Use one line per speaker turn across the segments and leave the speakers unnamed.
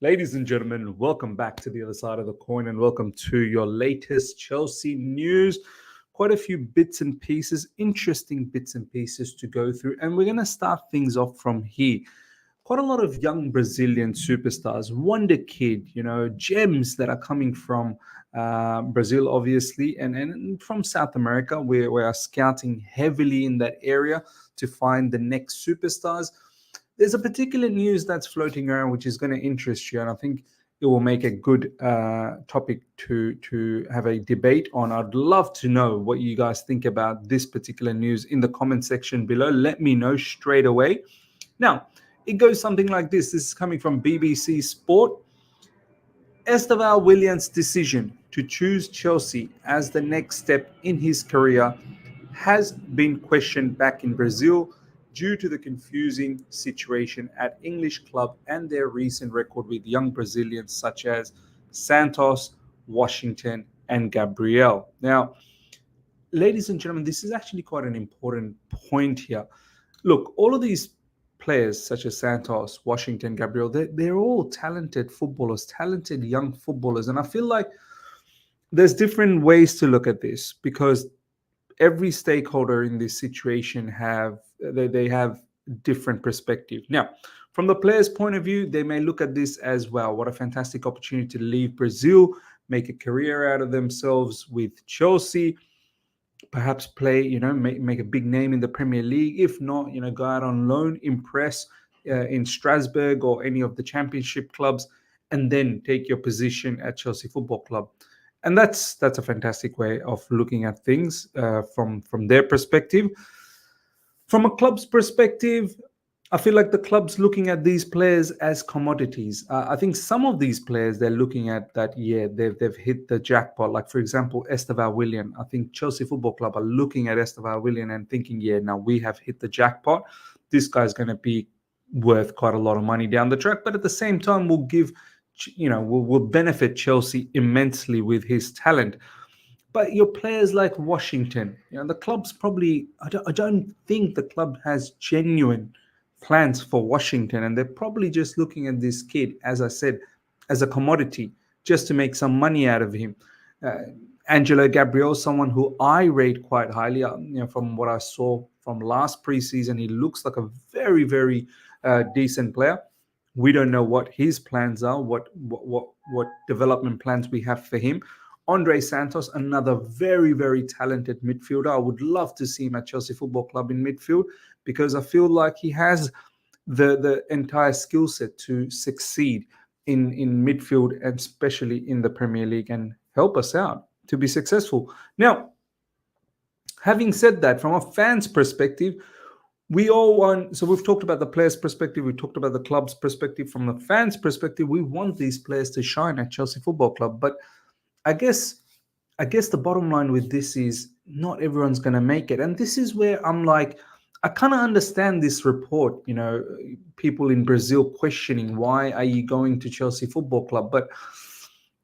Ladies and gentlemen, welcome back to the other side of the coin and welcome to your latest Chelsea news. Quite a few bits and pieces, interesting bits and pieces to go through. And we're going to start things off from here. Quite a lot of young Brazilian superstars, wonder kid, gems that are coming from Brazil, obviously, and from South America. We are scouting heavily in that area to find the next superstars. There's a particular news that's floating around which is going to interest you, and I think it will make a good topic to have a debate on. I'd love to know what you guys think about this particular news in the comment section below. Let me know straight away. Now, it goes something like this. This is coming from BBC Sport. Estêvão Willian's decision to choose Chelsea as the next step in his career has been questioned back in Brazil due to the confusing situation at English club and their recent record with young Brazilians such as Santos, Washington, and Gabriel. Now, ladies and gentlemen, this is actually quite an important point here. Look, all of these players such as Santos, Washington, Gabriel, they're all talented footballers, talented young footballers. And I feel like there's different ways to look at this because every stakeholder in this situation have different perspective. Now, from the players' point of view, they may look at this as, well, what a fantastic opportunity to leave Brazil, make a career out of themselves with Chelsea, perhaps play, make a big name in the Premier League. If not, go out on loan, impress in Strasbourg or any of the championship clubs, and then take your position at Chelsea Football Club. And that's a fantastic way of looking at things from their perspective. From a club's perspective, I feel like the club's looking at these players as commodities. I think some of these players, they're looking at that, they've hit the jackpot. Like, for example, Estevão Willian. I think Chelsea Football Club are looking at Estevão Willian and thinking, now we have hit the jackpot. This guy's going to be worth quite a lot of money down the track. But at the same time, we'll give, will benefit Chelsea immensely with his talent. But your players like Washington, the club's probably, I don't think the club has genuine plans for Washington, and they're probably just looking at this kid, as I said, as a commodity, just to make some money out of him. Angelo Gabriel, someone who I rate quite highly, from what I saw from last preseason, he looks like a very, very decent player. We don't know what his plans are, what development plans we have for him. Andre Santos, another very, very talented midfielder. I would love to see him at Chelsea Football Club in midfield because I feel like he has the entire skill set to succeed in midfield, and especially in the Premier League, and help us out to be successful. Now, having said that, from a fan's perspective, we all want, so we've talked about the players' perspective, we talked about the club's perspective. From the fans' perspective, we want these players to shine at Chelsea Football Club. But I guess the bottom line with this is not everyone's going to make it. And this is where I'm like, I kind of understand this report, people in Brazil questioning, why are you going to Chelsea Football Club? But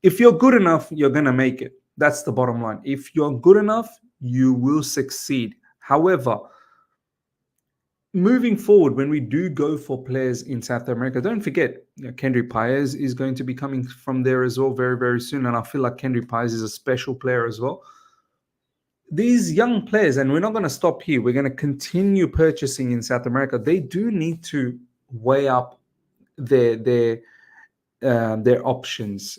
if you're good enough, you're going to make it. That's the bottom line. If you're good enough, you will succeed. However, moving forward, when we do go for players in South America, don't forget, Kendrick Paez is going to be coming from there as well very, very soon. And I feel like Kendrick Paez is a special player as well. These young players, and we're not going to stop here, we're going to continue purchasing in South America. They do need to weigh up their options,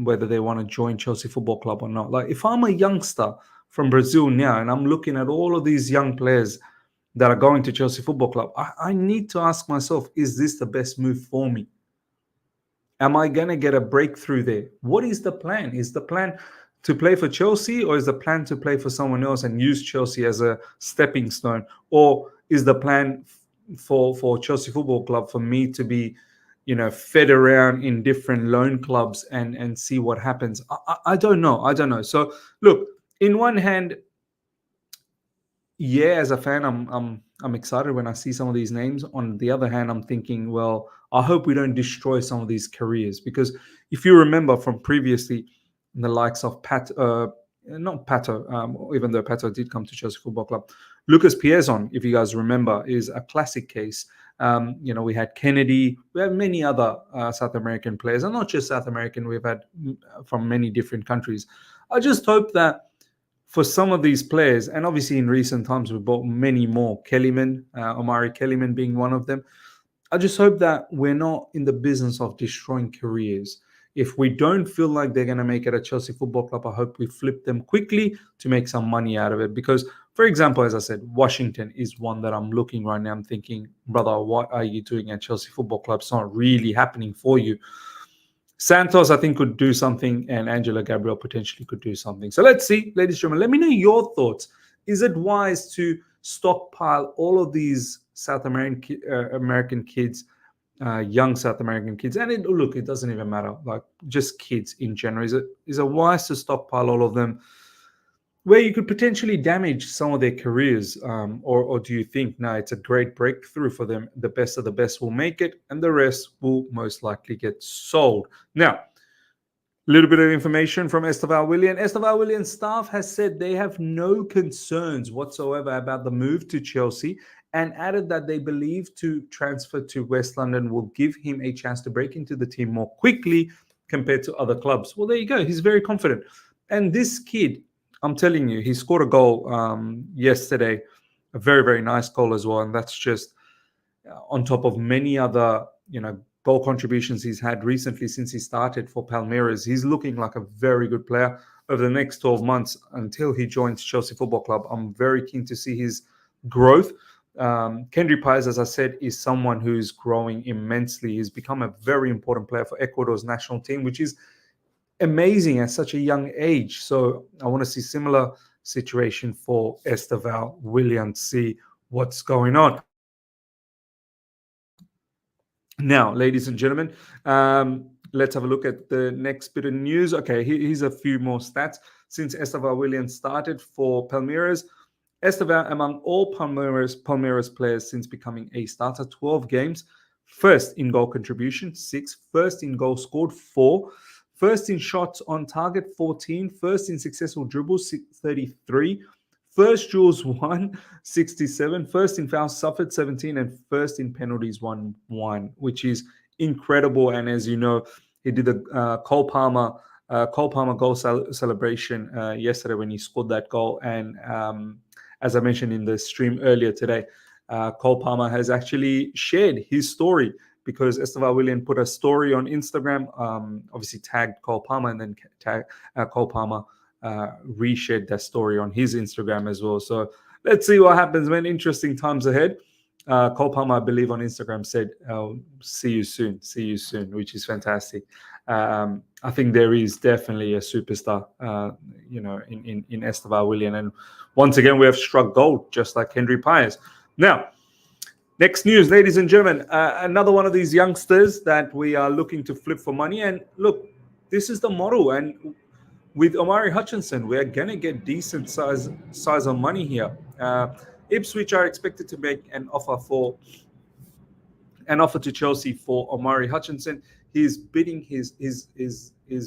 whether they want to join Chelsea Football Club or not. Like, if I'm a youngster from Brazil now and I'm looking at all of these young players that are going to Chelsea Football Club, I need to ask myself, is this the best move for me? Am I going to get a breakthrough there? What is the plan? Is the plan to play for Chelsea, or is the plan to play for someone else and use Chelsea as a stepping stone? Or is the plan for Chelsea Football Club for me to be, fed around in different loan clubs and see what happens? I don't know. So look, in one hand, as a fan, I'm excited when I see some of these names. On the other hand, I'm thinking, well, I hope we don't destroy some of these careers, because if you remember from previously, the likes of not Pato, even though Pato did come to Chelsea Football Club, Lucas Piazon, if you guys remember, is a classic case. We had Kennedy. We have many other South American players, and not just South American. We've had from many different countries. I just hope that for some of these players, and obviously in recent times we bought many more, Kellyman, Omari Kellyman being one of them. I just hope that we're not in the business of destroying careers. If we don't feel like they're going to make it at Chelsea Football Club, I hope we flip them quickly to make some money out of it. Because, for example, as I said, Washington is one that I'm looking right now. I'm thinking, brother, what are you doing at Chelsea Football Club? It's not really happening for you. Santos, I think, could do something, and Angela Gabriel potentially could do something. So let's see, ladies and gentlemen, let me know your thoughts. Is it wise to stockpile all of these South American kids, young South American kids? And it doesn't even matter, like just kids in general. Is it wise to stockpile all of them where you could potentially damage some of their careers? Or do you think, no, it's a great breakthrough for them. The best of the best will make it, and the rest will most likely get sold. Now, a little bit of information from Estêvão Willian. Estêvão Willian staff has said they have no concerns whatsoever about the move to Chelsea, and added that they believe to transfer to West London will give him a chance to break into the team more quickly compared to other clubs. Well, there you go. He's very confident. And this kid, I'm telling you, he scored a goal yesterday, a very, very nice goal as well. And that's just on top of many other, goal contributions he's had recently since he started for Palmeiras. He's looking like a very good player over the next 12 months until he joins Chelsea Football Club. I'm very keen to see his growth. Kendry Paez, as I said, is someone who's growing immensely. He's become a very important player for Ecuador's national team, which is amazing at such a young age. So I want to see similar situation for Estêvão Willian, see what's going on. Now, ladies and gentlemen, let's have a look at the next bit of news. Okay, here's a few more stats. Since Estêvão Willian started for Palmeiras, Estevao among all Palmeiras players since becoming a starter, 12 games, first in goal contribution, 6, first in goal scored, 4, first in shots on target, 14, first in successful dribbles, 33, first duels won, 67, first in fouls suffered, 17, and first in penalties won, 1, which is incredible. And as you know, he did a Cole Palmer goal celebration yesterday when he scored that goal. And as I mentioned in the stream earlier today, Cole Palmer has actually shared his story, because Estevão Willian put a story on Instagram, obviously tagged Cole Palmer, and then Cole Palmer reshared that story on his Instagram as well. So let's see what happens, man. Interesting times ahead. Cole Palmer, I believe, on Instagram said, see you soon, which is fantastic. I think there is definitely a superstar, in Estevão Willian. And once again, we have struck gold, just like Kendry Paez. Now, next news, ladies and gentlemen, another one of these youngsters that we are looking to flip for money. And look, this is the model. And with Omari Hutchinson, we're going to get decent size of money here. Ipswich are expected to make an offer to Chelsea for Omari Hutchinson. He's biding his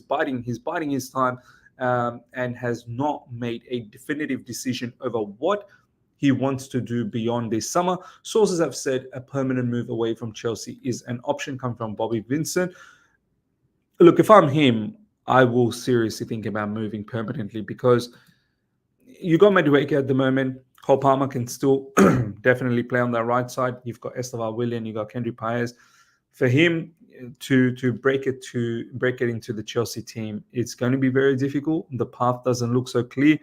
biding his time, and has not made a definitive decision over what he wants to do beyond this summer. Sources have said a permanent move away from Chelsea is an option, come from Bobby Vincent. Look, if I'm him, I will seriously think about moving permanently, because you got Madueke at the moment. Cole Palmer can still definitely play on that right side. You've got Estevão Willian, you've got Kendry Paez. For him to break it into the Chelsea team, it's going to be very difficult. The path doesn't look so clear.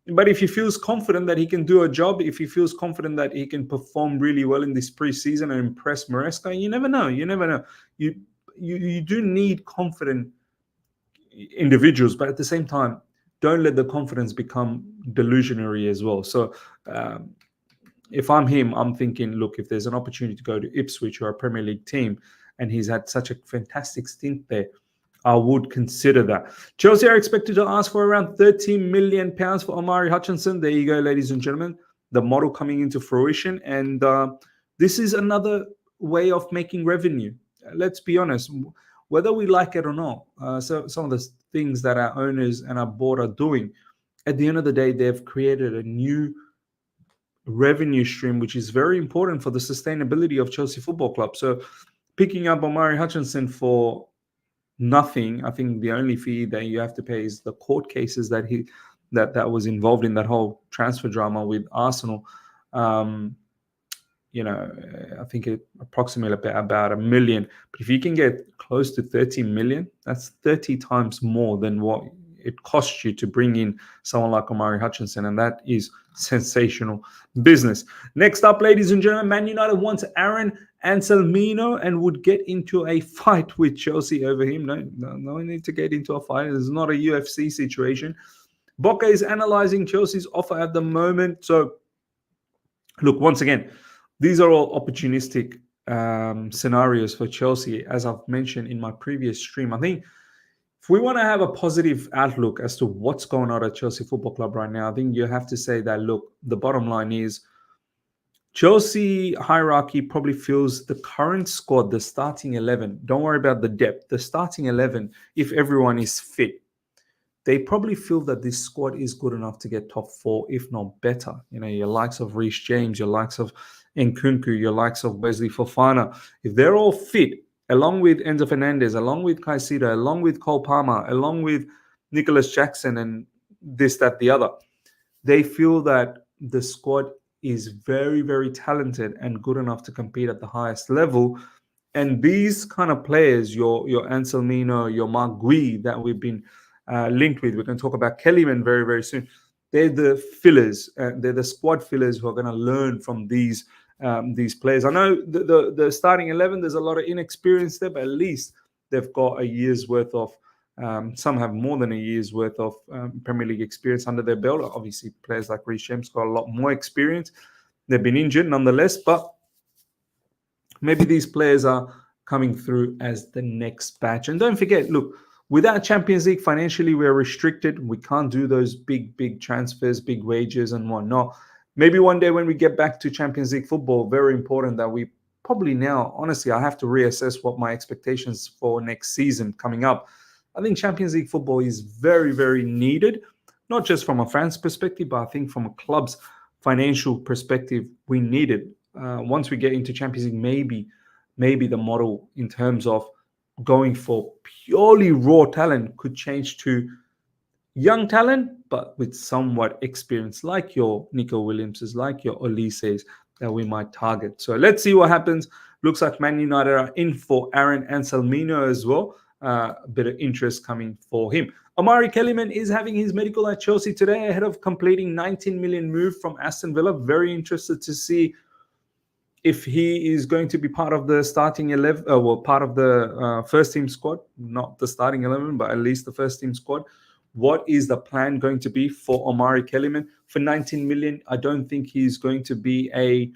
But if he feels confident that he can do a job, if he feels confident that he can perform really well in this preseason and impress Maresca, you never know. You do need confident individuals, but at the same time, don't let the confidence become delusionary as well. So if I'm him, I'm thinking, look, if there's an opportunity to go to Ipswich or a Premier League team, and he's had such a fantastic stint there, I would consider that. Chelsea are expected to ask for around £13 million for Omari Hutchinson. There you go, ladies and gentlemen. The model coming into fruition. And this is another way of making revenue. Let's be honest, whether we like it or not. So some of the things that our owners and our board are doing, at the end of the day, they've created a new revenue stream, which is very important for the sustainability of Chelsea Football Club. So picking up Omari Hutchinson for nothing, I think the only fee that you have to pay is the court cases that that was involved in that whole transfer drama with Arsenal. I think it approximately about $1 million. But if you can get close to 30 million, that's 30 times more than what it costs you to bring in someone like Omari Hutchinson, and that is sensational business. Next up, ladies and gentlemen, Man United wants Aaron Anselmino and would get into a fight with Chelsea over him. No need to get into a fight. It's not a UFC situation. Boca is analyzing Chelsea's offer at the moment. So, look, once again, these are all opportunistic scenarios for Chelsea, as I've mentioned in my previous stream. I think if we want to have a positive outlook as to what's going on at Chelsea Football Club right now, I think you have to say that, look, the bottom line is Chelsea hierarchy probably feels the current squad, the starting 11, don't worry about the depth, the starting 11, if everyone is fit, they probably feel that this squad is good enough to get top 4, if not better. Your likes of Reece James, your likes of Nkunku, your likes of Wesley Fofana, if they're all fit, along with Enzo Fernandez, along with Caicedo, along with Cole Palmer, along with Nicholas Jackson and this, that, the other, they feel that the squad is very, very talented and good enough to compete at the highest level. And these kind of players, your Anselmino, your Mark Gui that we've been linked with, we're going to talk about Kellyman very, very soon. They're the fillers. They're the squad fillers who are going to learn from these players. I know the starting 11, there's a lot of inexperience there, but at least they've got a year's worth of, some have more than a year's worth of Premier League experience under their belt. Obviously, players like Reece James got a lot more experience. They've been injured nonetheless, but maybe these players are coming through as the next batch. And don't forget, look, without Champions League, financially, we're restricted. We can't do those big transfers, big wages and whatnot. Maybe one day when we get back to Champions League football, very important that we probably now, honestly, I have to reassess what my expectations for next season coming up. I think Champions League football is very, very needed, not just from a fan's perspective, but I think from a club's financial perspective, we need it. Once we get into Champions League, maybe the model in terms of going for purely raw talent could change to young talent, but with somewhat experience, like your Nico Williamses, like your Olises, that we might target. So let's see what happens. Looks like Man United are in for Aaron Anselmino as well. A bit of interest coming for him. Omari Kellyman is having his medical at Chelsea today ahead of completing 19 million move from Aston Villa. Very interested to see if he is going to be part of the starting 11, part of the first team squad, not the starting 11, but at least the first team squad. What is the plan going to be for Omari Kellyman? For 19 million, I don't think he's going to be a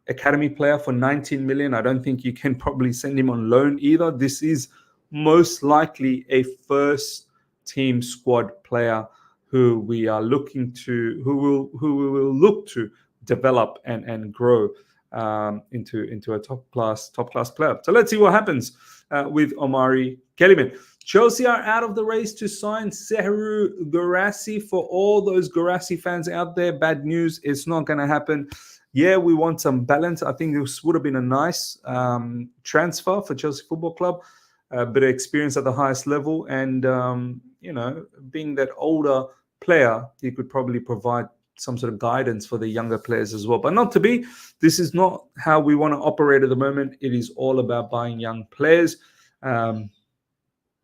academy player for 19 million. I don't think you can probably send him on loan either. This is most likely a first team squad player who we are looking to, who we will look to develop and grow into a top class player. So let's see what happens with Omari Kellyman. Chelsea are out of the race to sign Serhou Guirassy. For all those Guirassy fans out there, bad news, it's not going to happen. Yeah, we want some balance. I think this would have been a nice transfer for Chelsea Football Club, a bit of experience at the highest level. And, being that older player, he could probably provide some sort of guidance for the younger players as well. But not to be. This is not how we want to operate at the moment. It is all about buying young players.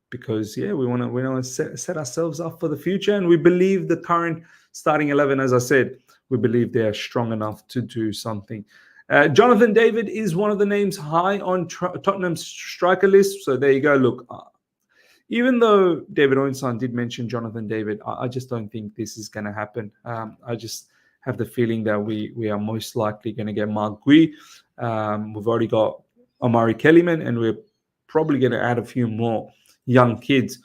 Because we want to set ourselves up for the future, and we believe the current starting 11, as I said, we believe they are strong enough to do something. Jonathan David is one of the names high on Tottenham's striker list. So there you go. Look, even though David Oinsan did mention Jonathan David, I just don't think this is going to happen. I just have the feeling that we are most likely going to get Mark Gui. We've already got Omari Kellyman, and we're probably going to add a few more young kids,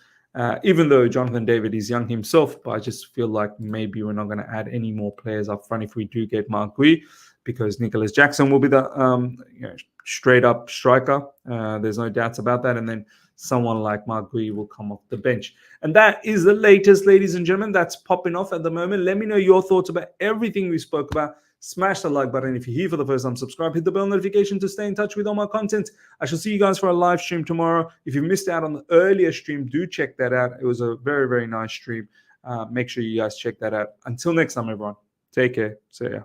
even though Jonathan David is young himself. But I just feel like maybe we're not going to add any more players up front if we do get Mark Gui. because Nicholas Jackson will be the straight up striker. There's no doubts about that. And then someone like Mark Gui will come off the bench. And that is the latest, ladies and gentlemen. That's popping off at the moment. Let me know your thoughts about everything we spoke about. Smash the like button. If you're here for the first time, subscribe, hit the bell notification to stay in touch with all my content. I shall see you guys for a live stream tomorrow. If you missed out on the earlier stream, do check that out. It was a very, very nice stream. Make sure you guys check that out. Until next time, everyone. Take care. See ya.